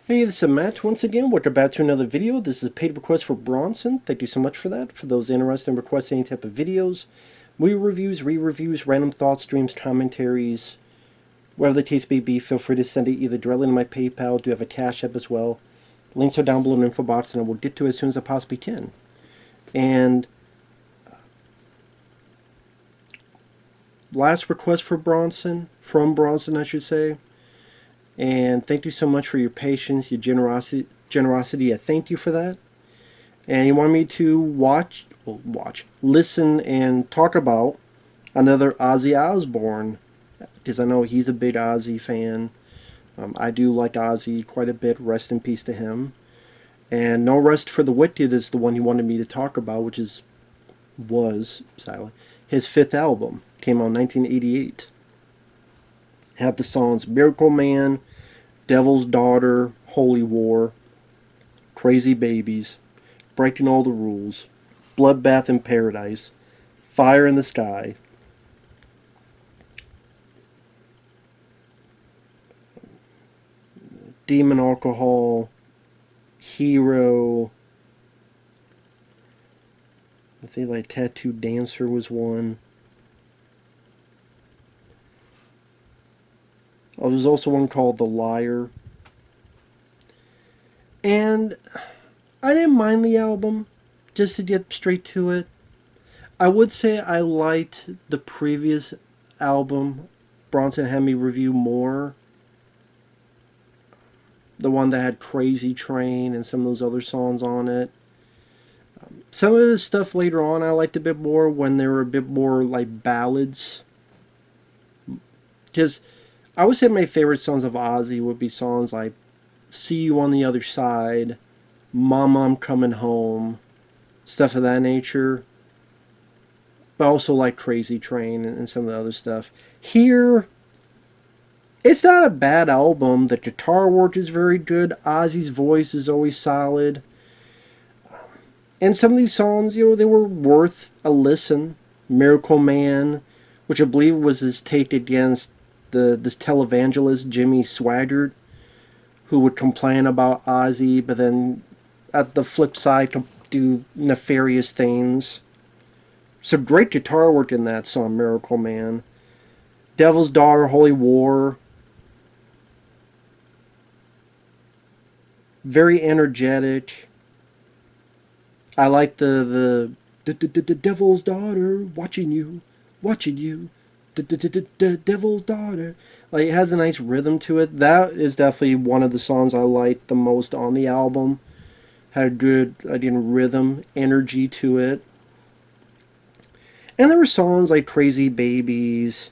Hey, this is Matt once again. Welcome back to another video. This is a paid request for Bronson. Thank you so much for that. For those interested in requesting any type of videos, movie reviews, re-reviews, random thoughts, streams, commentaries, whatever the case may be, feel free to send it either directly to my PayPal. Do have a Cash App as well. Links are down below in the info box, and I will get to it as soon as I possibly can. And last request for Bronson, from Bronson, I should say. And thank you so much for your patience, your generosity. I thank you for that. And you want me to listen, and talk about another Ozzy Osbourne, because I know he's a big Ozzy fan. I do like Ozzy quite a bit. Rest in peace to him. And No Rest for the Wicked is the one he wanted me to talk about, which was sadly his fifth album. Came out in 1988. Had the songs Miracle Man, Devil's Daughter, Holy War, Crazy Babies, Breaking All the Rules, Bloodbath in Paradise, Fire in the Sky, Demon Alcohol, Hero. I think like Tattoo Dancer was one. Oh, there's also one called The Liar. And I didn't mind the album, just to get straight to it. I would say I liked the previous album Bronson had me review more. The one that had Crazy Train and some of those other songs on it. Some of the stuff later on I liked a bit more when they were a bit more like ballads. Because I would say my favorite songs of Ozzy would be songs like See You on the Other Side, Mama I'm Coming Home, stuff of that nature. But also like Crazy Train and some of the other stuff. Here, it's not a bad album. The guitar work is very good. Ozzy's voice is always solid. And some of these songs, they were worth a listen. Miracle Man, which I believe was his take against this televangelist Jimmy Swaggart, who would complain about Ozzy, but then at the flip side do nefarious things. Some great guitar work in that song, Miracle Man. Devil's Daughter, Holy War. Very energetic. I like the Devil's Daughter, watching you. The Devil's Daughter. Like, it has a nice rhythm to it. That is definitely one of the songs I liked the most on the album. Had a good, again, rhythm, energy to it. And there were songs like Crazy Babies,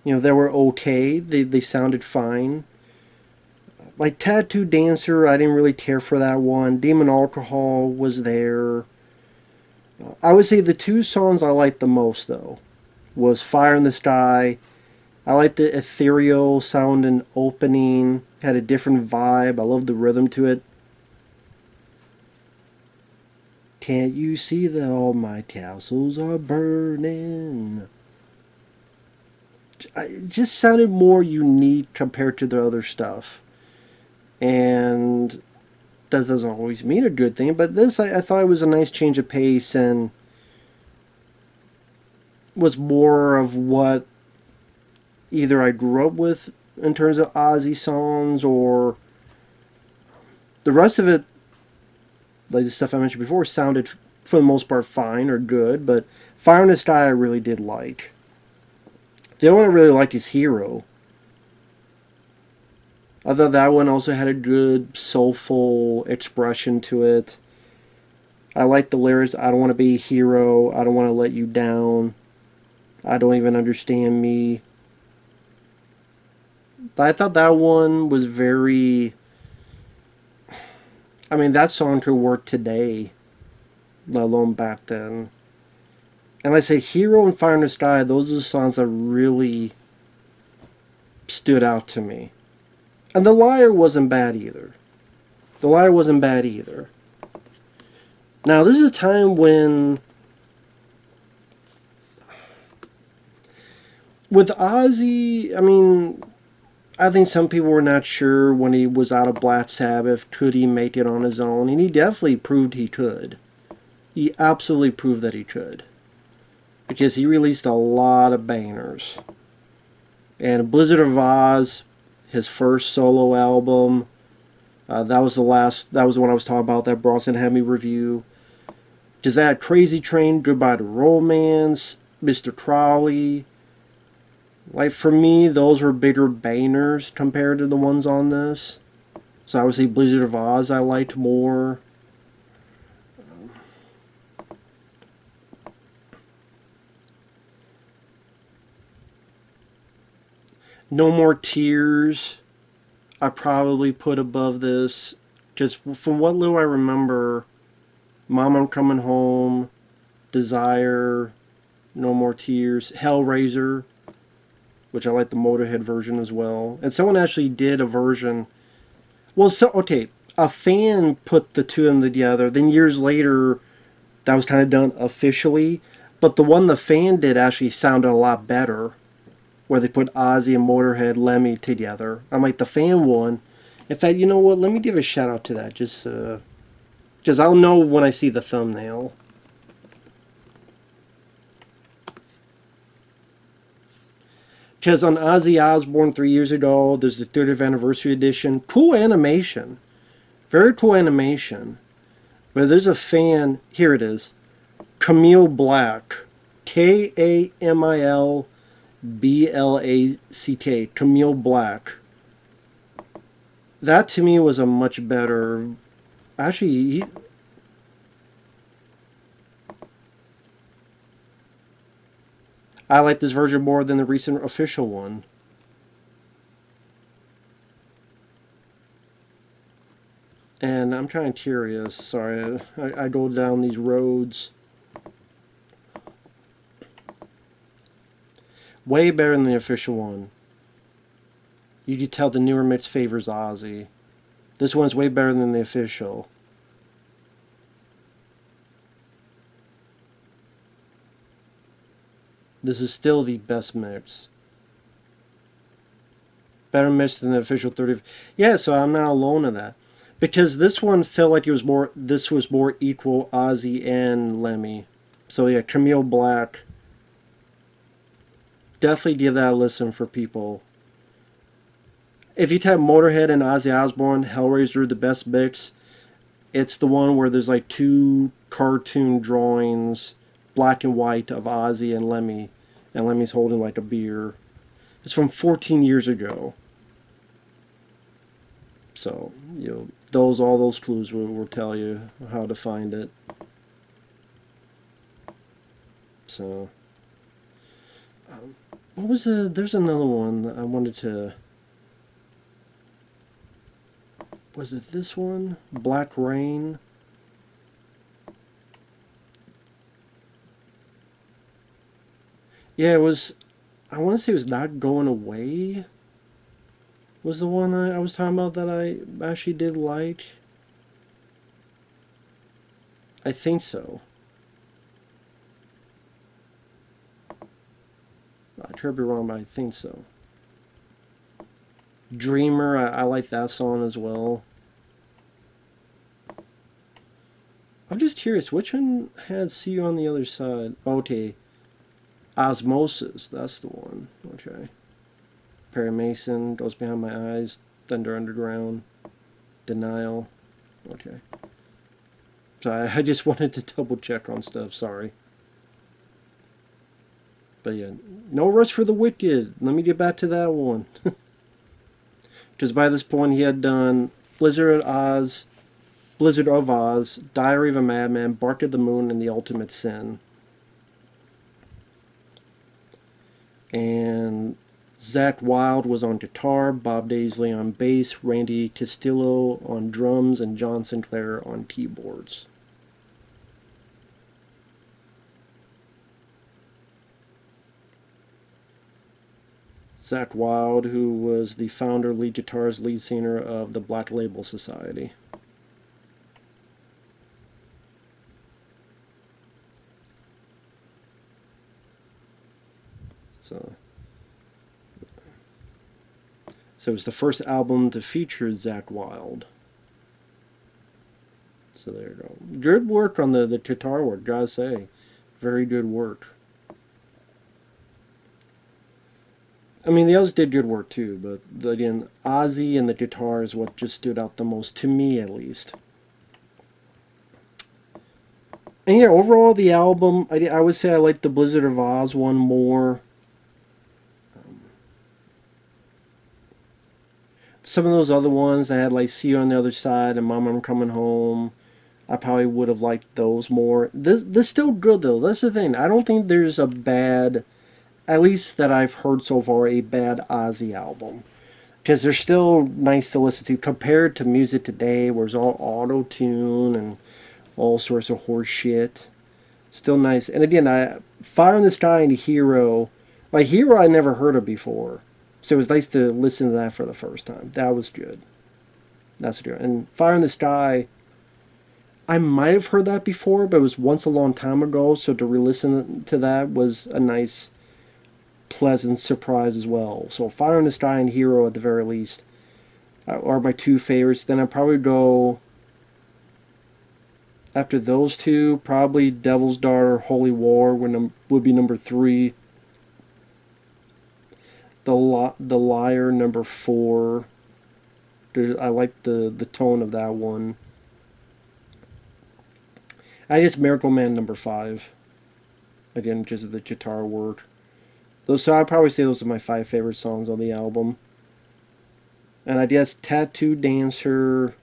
that were okay. They sounded fine. Like Tattoo Dancer, I didn't really care for that one. Demon Alcohol was there. I would say the two songs I liked the most, though, was Fire in the Sky. I liked the ethereal sound and opening. Had a different vibe. I loved the rhythm to it. Can't you see that all my castles are burning? It just sounded more unique compared to the other stuff. And that doesn't always mean a good thing, but this I thought it was a nice change of pace and was more of what either I grew up with in terms of Ozzy songs, or the rest of it, like the stuff I mentioned before, sounded for the most part fine or good, but Fire in the Sky I really did like. The only one I really liked is Hero. I thought that one also had a good soulful expression to it. I like the lyrics, I don't want to be a hero, I don't want to let you down, I don't even understand me. I thought that one was very... I mean, that song could work today, let alone back then. And like I say, Hero and Fire in the Sky, those are the songs that really stood out to me. And The Liar wasn't bad either. The Liar wasn't bad either. Now, this is a time when, with Ozzy, I mean, I think some people were not sure when he was out of Black Sabbath, could he make it on his own? And he definitely proved he could. He absolutely proved that he could. Because he released a lot of bangers. And Blizzard of Oz, his first solo album, that was the one I was talking about that Bronson had me review. Does that Crazy Train, Goodbye to Romance, Mr. Crowley? Like, for me, those were bigger bangers compared to the ones on this. So I would say Blizzard of Oz I liked more. No More Tears I probably put above this. Because from what little I remember, Mom, I'm Coming Home, Desire, No More Tears, Hellraiser, which I like the Motorhead version as well. And someone actually did a version. Well, so okay, a fan put the two of them together. Then years later, that was kind of done officially. But the one the fan did actually sounded a lot better, where they put Ozzy and Motorhead, Lemmy together. I'm like, the fan one. In fact, you know what? Let me give a shout out to that, just because I'll know when I see the thumbnail. Because on Ozzy Osbourne 3 years ago, there's the 30th anniversary edition. Cool animation. Very cool animation. But there's a fan. Here it is. Camille Black. Kamilblack. Camille Black. That to me was a much better. Actually, I like this version more than the recent official one. And I'm kind of curious. Sorry, I go down these roads. Way better than the official one. You can tell the newer mix favors Ozzy. This one's way better than the official. This is still the best mix. Better mix than the official 30. Yeah, so I'm not alone in that. Because this one felt like this was more equal Ozzy and Lemmy. So yeah, Camille Black. Definitely give that a listen for people. If you type Motorhead and Ozzy Osbourne, Hellraiser, the best mix, it's the one where there's like two cartoon drawings, black and white, of Ozzy and Lemmy. And Lemmy's holding like a beer. It's from 14 years ago. So, all those clues will tell you how to find it. So, what was there's another one that I wanted to, was it this one? Black Rain? Yeah, it was, I want to say it was Not Going Away. Was the one I was talking about that I actually did like. I think so. I could be wrong, but I think so. Dreamer, I like that song as well. I'm just curious, which one had See You on the Other Side? Okay. Osmosis, that's the one. Okay. Perry Mason, Goes Behind My Eyes, Thunder Underground, Denial. Okay. So I just wanted to double check on stuff, sorry. But yeah, No Rest for the Wicked. Let me get back to that one. Because by this point he had done Blizzard of Oz, Diary of a Madman, Bark at the Moon, and The Ultimate Sin. And Zach Wilde was on guitar, Bob Daisley on bass, Randy Castillo on drums, and John Sinclair on keyboards. Zach Wilde, who was the founder, lead guitarist, lead singer of the Black Label Society. So it was the first album to feature Zakk Wylde. So there you go. Good work on the guitar work, gotta say. Very good work. I mean, the others did good work too, but again, Ozzy and the guitar is what just stood out the most, to me at least. And yeah, overall, the album, I would say I like the Blizzard of Oz one more. Some of those other ones that had like See You on the Other Side and Mama I'm Coming Home, I probably would have liked those more. This still good though. That's the thing. I don't think there's a bad, at least that I've heard so far, a bad Ozzy album. Because they're still nice to listen to compared to music today where it's all auto tune and all sorts of horse shit. Still nice. And again, Fire in the Sky and Hero, like Hero I never heard of before. So it was nice to listen to that for the first time. That was good. That's good. And Fire in the Sky, I might have heard that before, but it was once a long time ago. So to re-listen to that was a nice, pleasant surprise as well. So Fire in the Sky and Hero at the very least are my two favorites. Then I'd probably go after those two. Probably Devil's Daughter, Holy War would be number 3. The Liar number 4. I like the tone of that one. I guess Miracle Man number 5. Again, because of the guitar work. So I'd probably say those are my 5 favorite songs on the album. And I guess Tattoo Dancer,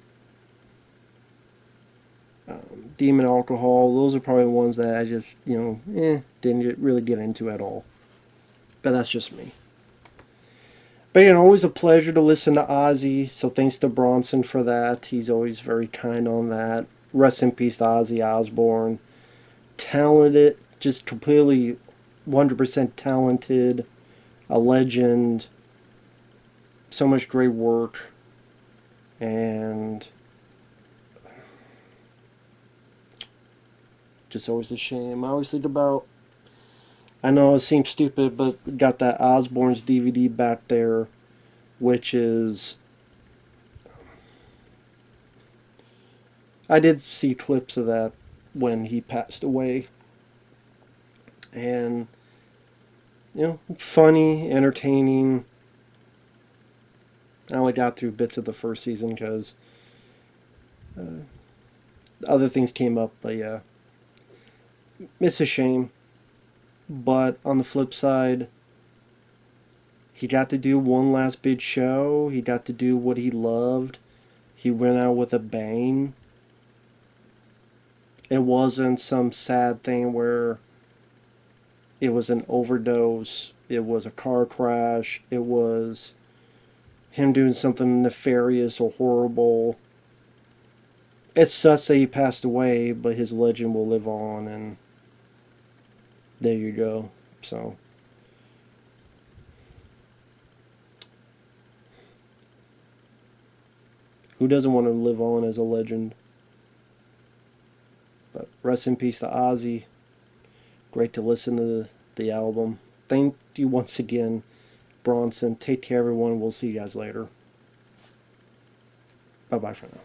Demon Alcohol, those are probably the ones that I just, didn't really get into at all. But that's just me. But again, always a pleasure to listen to Ozzy, so thanks to Bronson for that. He's always very kind on that. Rest in peace to Ozzy Osbourne. Talented, just completely 100% talented, a legend, so much great work, and just always a shame. I always think about, I know it seems stupid, but got that Osbourne's DVD back there, which is, I did see clips of that when he passed away, and funny, entertaining. I only got through bits of the first season because other things came up, but yeah, it's a shame. But on the flip side, he got to do one last big show. He got to do what he loved. He went out with a bang. It wasn't some sad thing where it was an overdose. It was a car crash. It was him doing something nefarious or horrible. It sucks that he passed away, but his legend will live on, and there you go. So, who doesn't want to live on as a legend? But rest in peace to Ozzy. Great to listen to the album. Thank you once again, Bronson. Take care, everyone. We'll see you guys later. Bye-bye for now.